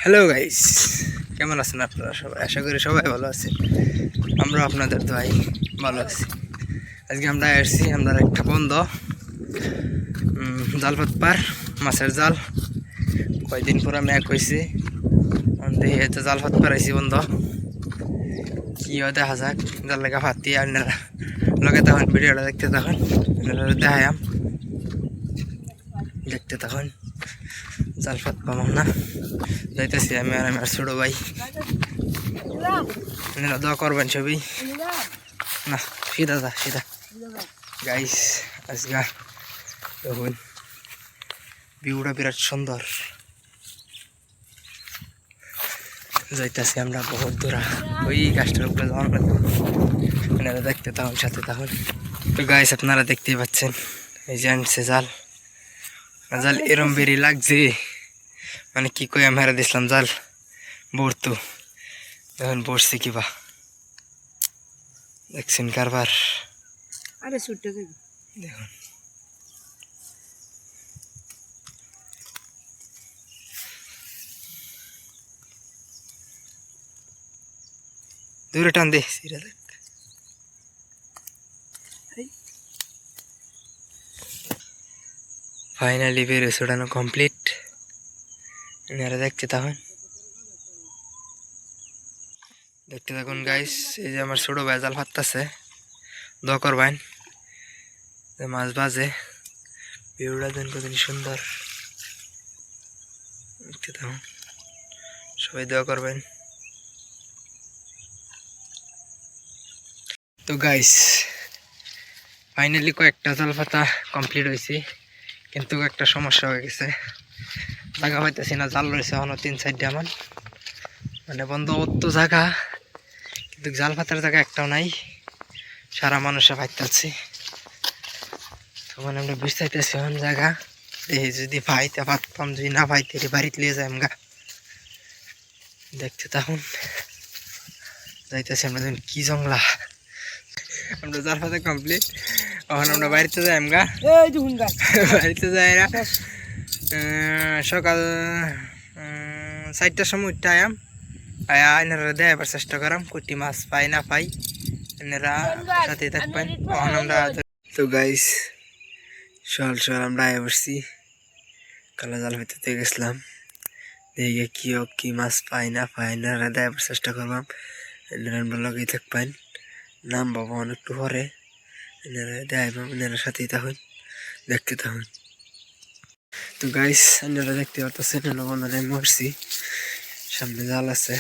Hello guys, কেমন আছেন আপনারা সবাই? আশা করি সবাই ভালো আছেন। আমরা আপনাদের দোয়াই ভালো আছি। আজকে আমরা আসছি আমরা একটা বন্ধ জাল পাতপার মাছের জাল। কয়দিন পর আমি এক হয়েছি দেখি তো জাল পাতপার আইসি বন্ধ। কি হয় দেখা যাক, জাল লেখা ফাতি আপনারা লগে তখন ভিডিওটা দেখতে তখন দেখায়াম দেখতে তখন জাল পাতপাম না যাইতেছি আমি আর আমার ছোট ভাই। দোয়া করবেন সবই না, সিধা যা সিধা গাইস। আজকে দেখুন ভিউটা বিরাট সুন্দর, যাইতেছি আমরা বহুত দূরা ওই গাছটার উপরে যাওয়ার আপনারা দেখতে তখন সাথে তখন। তো গাইস আপনারা দেখতেই পাচ্ছেন এই যে আনছে জাল। জাল এরম বেরি লাগছে মানে কি কই আমি হারা দিছিলাম জাল বর্তু এখন বসছে কিবা দেখছেন কারবার। আরে ছুটে যাবে দেখুন দূরে টান দে সিরা দেখ। ফাইনালি বেরো ছড়ানো কমপ্লিট। এনারা দেখতে তখন দেখতে থাকুন গাইস। এই যে আমার ছোট ভাই জাল ফাটতেছে, দোয়া করবেন মাছ বাজে। ভিউটা দেন কত সুন্দর, দেখতে থাকুন সবাই দোয়া করবেন। তো গাইস ফাইনালি কয়েকটা জাল পাতা কমপ্লিট হয়েছে, কিন্তু একটা সমস্যা হয়ে গেছে, জায়গা পাইতেছি না। জাল রয়েছে এখনো 3-4টা আমার, মানে বন্ধ অত জায়গা কিন্তু জাল পাতার জায়গা একটাও নাই। সারা মানুষে পাইতেছি তো মানে আমরা বুঝতেছি এখন জায়গা দেখি যদি পাইতে পারতাম, যদি না পাইতে বাড়িতে নিয়ে যাই আমরা দেখতে তখন যাইতেছি আমরা দেখুন কি জংলা। আমরা জাল পাতা কমপ্লিট, এখন আমরা বাড়িতে যাই আমরা বাড়িতে যাই না। সকাল 4টার সময় উঠতে আয়াম আয়া এনারা দেয়াবার চেষ্টা করাম কুটি মাছ পাই না পাই, এনারা সাথে থাকবেন। তখন আমরা তো গাইস সকাল সকাল আমরা আয়া বসছি, কালো জাল হইতে গেছিলাম দেখে কি হোক কি মাছ পাই না পাই, এনারা দেয়াবার চেষ্টা করবাম, এনারা আমরা লগেই থাকবেন। নাম বাবা অনেকটু পরে এনারা দেয়াইবাম, এনারা সাথেই থাকুন দেখতে থাকুন। তো গাইস আপনারা দেখতে পাচ্ছেন বন্ধনে মরছি, সামনে জাল আছে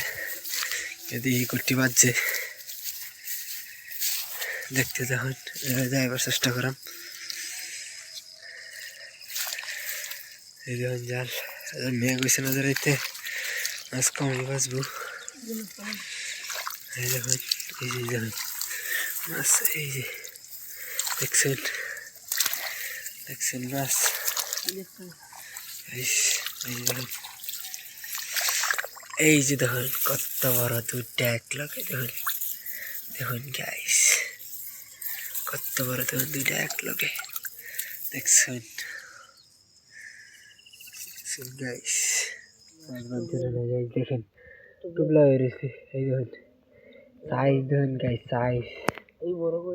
এদিকে কুটি বাজছে দেখতে থাকুন, যাইবার চেষ্টা করাম। এই দেখুন জাল মেয়ে গেছে না ধরাইতে মাছ কমই বাঁচবো। এই দেখুন এই যে দেখুন মাছ, এই যে দেখছেন দেখছেন মাছ, এই যে দেখুন কত বড় দুইটা এক লগে দেখুন। দেখুন গাইস কত বড় দেখুন দুইটা এক লগে দেখছেন গাইস। দেখেন টুবলা হয়ে রয়েছে, এই দেখুন সাইজ দেখুন গাইস, সাইজ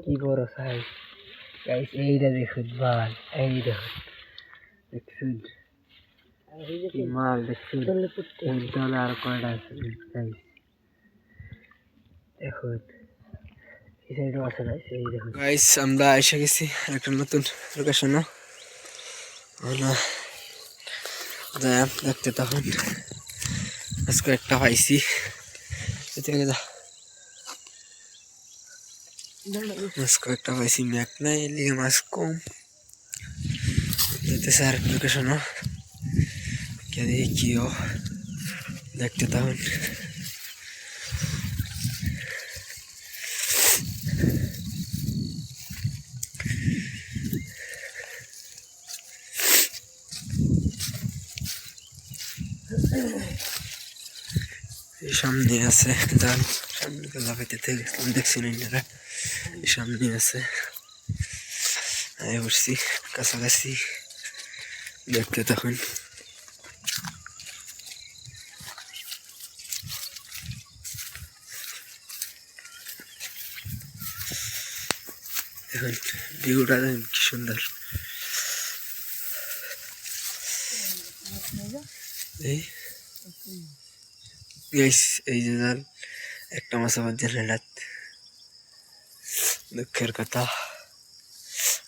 কি বড় সাইজ গাইস। এইটা দেখুন মাল, এই দেখুন দেখছেন মাল দেখছেন। তাহলে আর কয়টা আছে গাইস দেখুন, এই সাইডও আছে গাইস। এই দেখুন গাইস আমরা এসে গেছি একটা নতুন লোকেশনে, দেখতে তখন আজকে একটা পাইছি মাছ কয়েকটা পাইছি, ম্যাক নাই এলিগে মাছ কম যেতেছে আর লোকেশনও কে দেখি কিও দেখতে তখন। সামনে আছে জাল, সামনে লাগাইতে গেছিলাম দেখছেন এনারা, সামনে আছে উঠছি কাছাকাছি দেখতে তখন। দেখুন ভিউটা দেখুন কি সুন্দর। এই গাইস এই যে জাল একটা মাছ আমার জালে রাত দুঃখের কথা।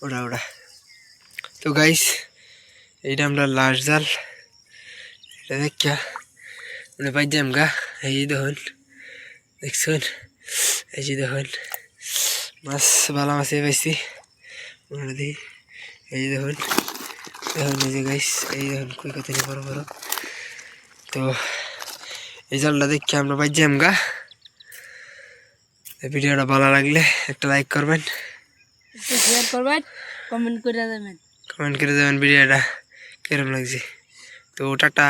ওরা ওরা তো গাইস এইটা আমরা লাস্ট জাল, এটা দেখা মানে পাই যাম গা। এই যে দেখুন দেখছেন, এই যে দেখুন মাছ ভালো মাছে পাইছি দেখি। এই যে দেখুন দেখুন এই যে গাইস এই দেখুন কই কত বড় বড়। তো এই জালটা দেখে আমরা পাই যাম গা। ভিডিওটা ভালো লাগলে একটা লাইক করবেন, একটু শেয়ার করবেন, কমেন্ট করে দেবেন। কমেন্ট করে দেবেন ভিডিওটা কিরকম লাগছে। তো টাটা।